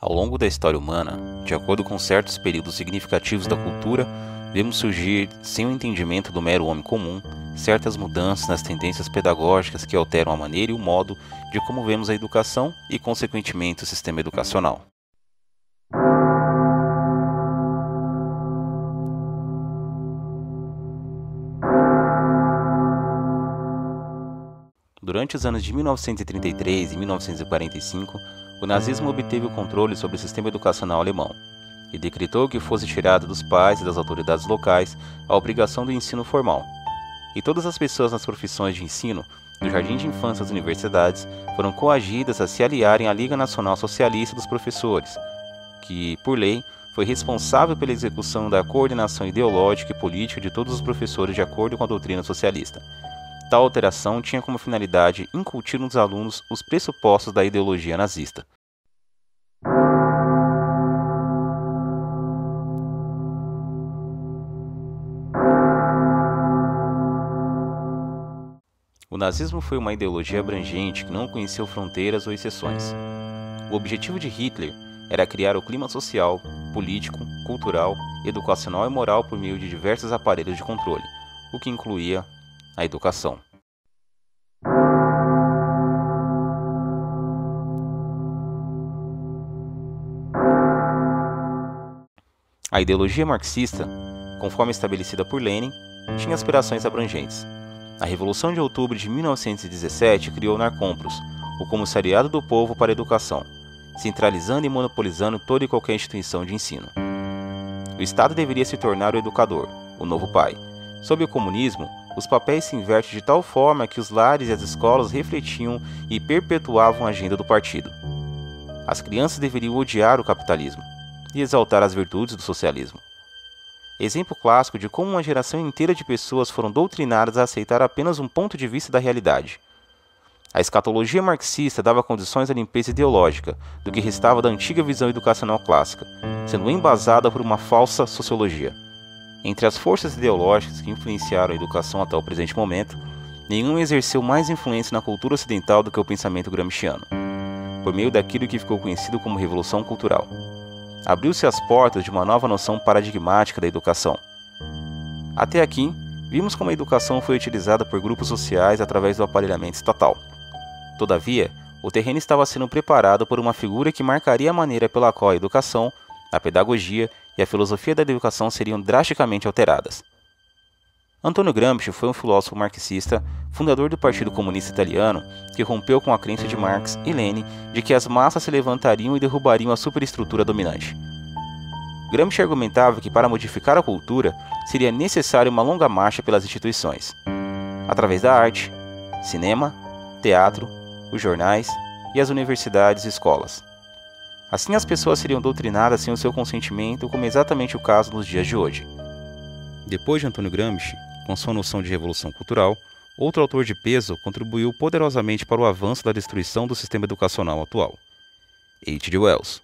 Ao longo da história humana, de acordo com certos períodos significativos da cultura, vemos surgir, sem o entendimento do mero homem comum, certas mudanças nas tendências pedagógicas que alteram a maneira e o modo de como vemos a educação e, consequentemente, o sistema educacional. Durante os anos de 1933 e 1945, o nazismo obteve o controle sobre o sistema educacional alemão e decretou que fosse tirada dos pais e das autoridades locais a obrigação do ensino formal. E todas as pessoas nas profissões de ensino, do jardim de infância às universidades, foram coagidas a se aliarem à Liga Nacional Socialista dos Professores, que, por lei, foi responsável pela execução da coordenação ideológica e política de todos os professores de acordo com a doutrina socialista. Tal alteração tinha como finalidade incutir nos alunos os pressupostos da ideologia nazista. O nazismo foi uma ideologia abrangente que não conheceu fronteiras ou exceções. O objetivo de Hitler era criar o clima social, político, cultural, educacional e moral por meio de diversos aparelhos de controle, o que incluía a educação. A ideologia marxista, conforme estabelecida por Lenin, tinha aspirações abrangentes. A Revolução de Outubro de 1917 criou o Narcompros, o Comissariado do Povo para a Educação, centralizando e monopolizando toda e qualquer instituição de ensino. O Estado deveria se tornar o educador, o novo pai. Sob o comunismo, os papéis se invertem de tal forma que os lares e as escolas refletiam e perpetuavam a agenda do partido. As crianças deveriam odiar o capitalismo e exaltar as virtudes do socialismo. Exemplo clássico de como uma geração inteira de pessoas foram doutrinadas a aceitar apenas um ponto de vista da realidade. A escatologia marxista dava condições à limpeza ideológica do que restava da antiga visão educacional clássica, sendo embasada por uma falsa sociologia. Entre as forças ideológicas que influenciaram a educação até o presente momento, nenhuma exerceu mais influência na cultura ocidental do que o pensamento gramsciano, por meio daquilo que ficou conhecido como Revolução Cultural. Abriu-se as portas de uma nova noção paradigmática da educação. Até aqui, vimos como a educação foi utilizada por grupos sociais através do aparelhamento estatal. Todavia, o terreno estava sendo preparado por uma figura que marcaria a maneira pela qual a educação, a pedagogia e a filosofia da educação seriam drasticamente alteradas. Antônio Gramsci foi um filósofo marxista, fundador do Partido Comunista Italiano, que rompeu com a crença de Marx e Lenin de que as massas se levantariam e derrubariam a superestrutura dominante. Gramsci argumentava que para modificar a cultura seria necessária uma longa marcha pelas instituições, através da arte, cinema, teatro, os jornais e as universidades e escolas. Assim as pessoas seriam doutrinadas sem o seu consentimento, como é exatamente o caso nos dias de hoje. Depois de Antônio Gramsci, com sua noção de revolução cultural, outro autor de peso contribuiu poderosamente para o avanço da destruição do sistema educacional atual: H.G. Wells.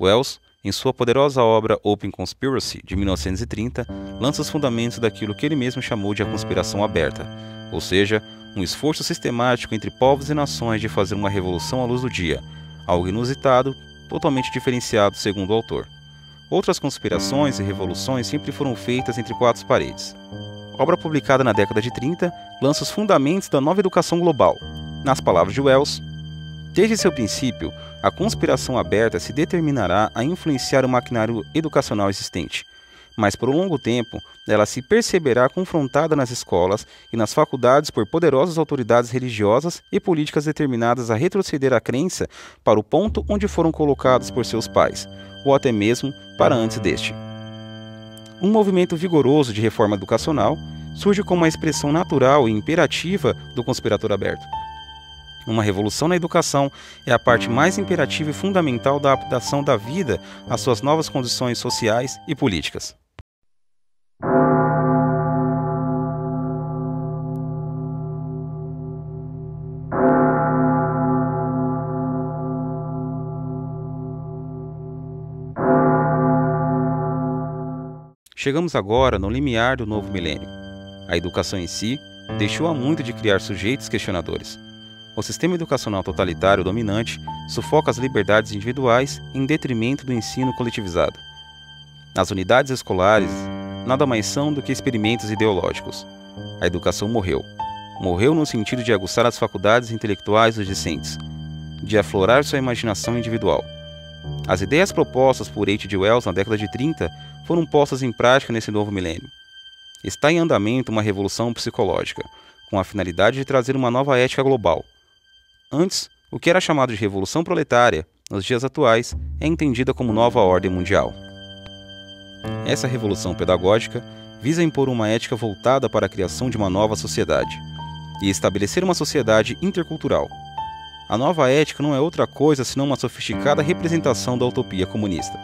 Wells, em sua poderosa obra Open Conspiracy, de 1930, lança os fundamentos daquilo que ele mesmo chamou de a conspiração aberta, ou seja, um esforço sistemático entre povos e nações de fazer uma revolução à luz do dia, algo inusitado, totalmente diferenciado segundo o autor. Outras conspirações e revoluções sempre foram feitas entre quatro paredes. Obra publicada na década de 30, lança os fundamentos da nova educação global. Nas palavras de Wells, desde seu princípio, a conspiração aberta se determinará a influenciar o maquinário educacional existente, mas por um longo tempo ela se perceberá confrontada nas escolas e nas faculdades por poderosas autoridades religiosas e políticas determinadas a retroceder a crença para o ponto onde foram colocados por seus pais, ou até mesmo para antes deste. Um movimento vigoroso de reforma educacional surge como uma expressão natural e imperativa do conspirador aberto. Uma revolução na educação é a parte mais imperativa e fundamental da adaptação da vida às suas novas condições sociais e políticas. Chegamos agora no limiar do novo milênio. A educação em si deixou há muito de criar sujeitos questionadores. O sistema educacional totalitário dominante sufoca as liberdades individuais em detrimento do ensino coletivizado. As unidades escolares nada mais são do que experimentos ideológicos. A educação morreu. Morreu no sentido de aguçar as faculdades intelectuais dos discentes, de aflorar sua imaginação individual. As ideias propostas por H.G. Wells na década de 30 foram postas em prática nesse novo milênio. Está em andamento uma revolução psicológica, com a finalidade de trazer uma nova ética global. Antes, o que era chamado de revolução proletária, nos dias atuais, é entendida como nova ordem mundial. Essa revolução pedagógica visa impor uma ética voltada para a criação de uma nova sociedade e estabelecer uma sociedade intercultural. A nova ética não é outra coisa senão uma sofisticada representação da utopia comunista.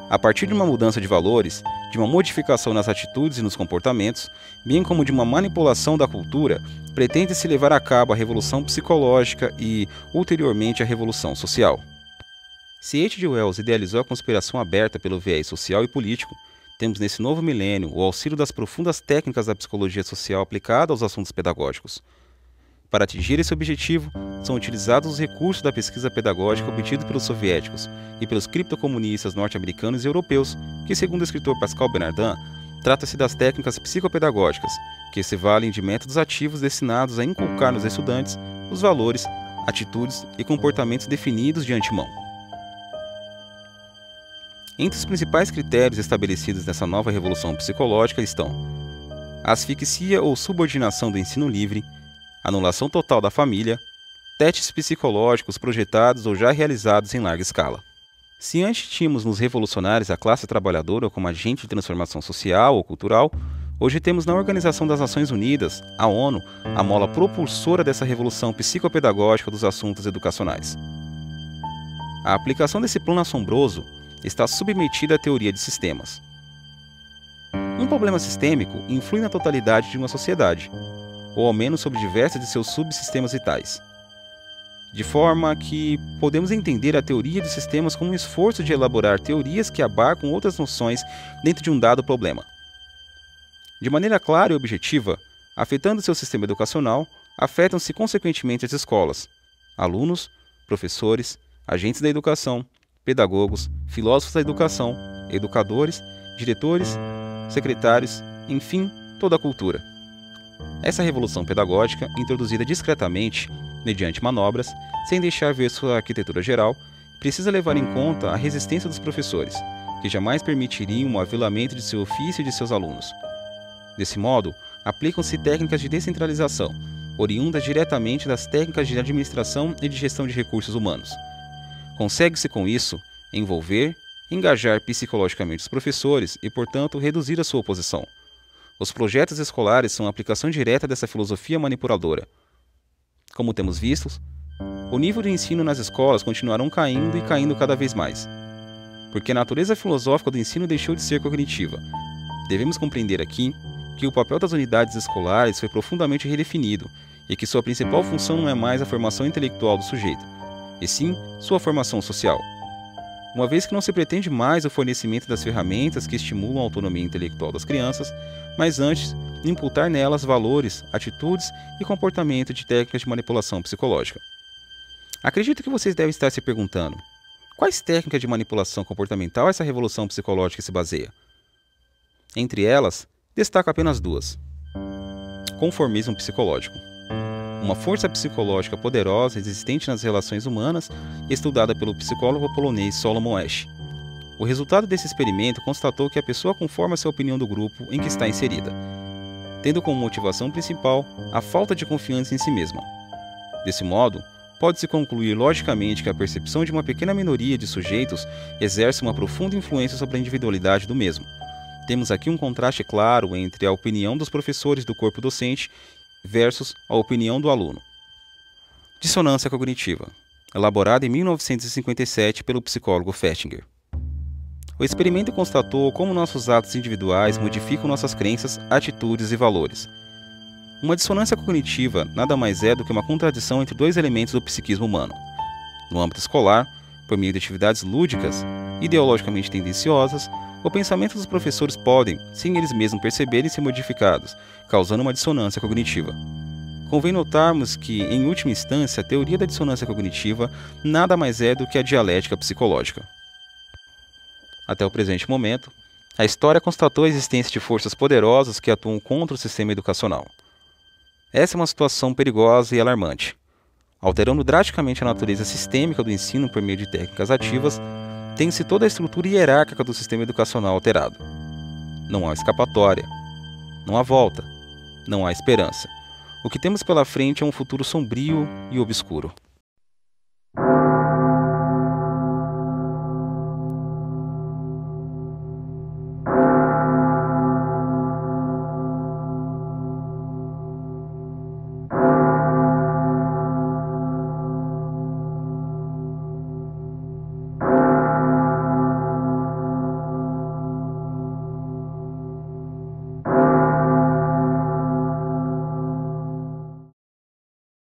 A partir de uma mudança de valores, de uma modificação nas atitudes e nos comportamentos, bem como de uma manipulação da cultura, pretende-se levar a cabo a revolução psicológica e, ulteriormente, a revolução social. Se H.G. Wells idealizou a conspiração aberta pelo viés social e político, temos nesse novo milênio o auxílio das profundas técnicas da psicologia social aplicada aos assuntos pedagógicos. Para atingir esse objetivo, são utilizados os recursos da pesquisa pedagógica obtidos pelos soviéticos e pelos criptocomunistas norte-americanos e europeus, que, segundo o escritor Pascal Bernardin, trata-se das técnicas psicopedagógicas, que se valem de métodos ativos destinados a inculcar nos estudantes os valores, atitudes e comportamentos definidos de antemão. Entre os principais critérios estabelecidos nessa nova revolução psicológica estão a asfixia ou subordinação do ensino livre, anulação total da família, testes psicológicos projetados ou já realizados em larga escala. Se antes tínhamos nos revolucionários a classe trabalhadora como agente de transformação social ou cultural, hoje temos na Organização das Nações Unidas, a ONU, a mola propulsora dessa revolução psicopedagógica dos assuntos educacionais. A aplicação desse plano assombroso está submetida à teoria de sistemas. Um problema sistêmico influi na totalidade de uma sociedade, ou ao menos sobre diversos de seus subsistemas vitais. De forma que podemos entender a teoria de sistemas como um esforço de elaborar teorias que abarcam outras noções dentro de um dado problema. De maneira clara e objetiva, afetando seu sistema educacional, afetam-se consequentemente as escolas, alunos, professores, agentes da educação, pedagogos, filósofos da educação, educadores, diretores, secretários, enfim, toda a cultura. Essa revolução pedagógica, introduzida discretamente, mediante manobras, sem deixar ver sua arquitetura geral, precisa levar em conta a resistência dos professores, que jamais permitiriam o avelamento de seu ofício e de seus alunos. Desse modo, aplicam-se técnicas de descentralização, oriundas diretamente das técnicas de administração e de gestão de recursos humanos. Consegue-se com isso envolver, engajar psicologicamente os professores e, portanto, reduzir a sua oposição. Os projetos escolares são a aplicação direta dessa filosofia manipuladora. Como temos visto, o nível de ensino nas escolas continuarão caindo e caindo cada vez mais, porque a natureza filosófica do ensino deixou de ser cognitiva. Devemos compreender aqui que o papel das unidades escolares foi profundamente redefinido e que sua principal função não é mais a formação intelectual do sujeito, e sim sua formação social. Uma vez que não se pretende mais o fornecimento das ferramentas que estimulam a autonomia intelectual das crianças, mas antes imputar nelas valores, atitudes e comportamento de técnicas de manipulação psicológica. Acredito que vocês devem estar se perguntando: quais técnicas de manipulação comportamental essa revolução psicológica se baseia? Entre elas, destaco apenas duas. Conformismo psicológico. Uma força psicológica poderosa existente nas relações humanas, estudada pelo psicólogo polonês Solomon Asch. O resultado desse experimento constatou que a pessoa conforma-se à opinião do grupo em que está inserida, tendo como motivação principal a falta de confiança em si mesma. Desse modo, pode-se concluir logicamente que a percepção de uma pequena minoria de sujeitos exerce uma profunda influência sobre a individualidade do mesmo. Temos aqui um contraste claro entre a opinião dos professores do corpo docente versus a opinião do aluno. Dissonância cognitiva, elaborada em 1957 pelo psicólogo Festinger. O experimento constatou como nossos atos individuais modificam nossas crenças, atitudes e valores. Uma dissonância cognitiva nada mais é do que uma contradição entre dois elementos do psiquismo humano. No âmbito escolar, por meio de atividades lúdicas, ideologicamente tendenciosas, o pensamento dos professores podem, sem eles mesmos perceberem, ser modificados, causando uma dissonância cognitiva. Convém notarmos que, em última instância, a teoria da dissonância cognitiva nada mais é do que a dialética psicológica. Até o presente momento, a história constatou a existência de forças poderosas que atuam contra o sistema educacional. Essa é uma situação perigosa e alarmante. Alterando drasticamente a natureza sistêmica do ensino por meio de técnicas ativas, tem-se toda a estrutura hierárquica do sistema educacional alterado. Não há escapatória, não há volta, não há esperança. O que temos pela frente é um futuro sombrio e obscuro.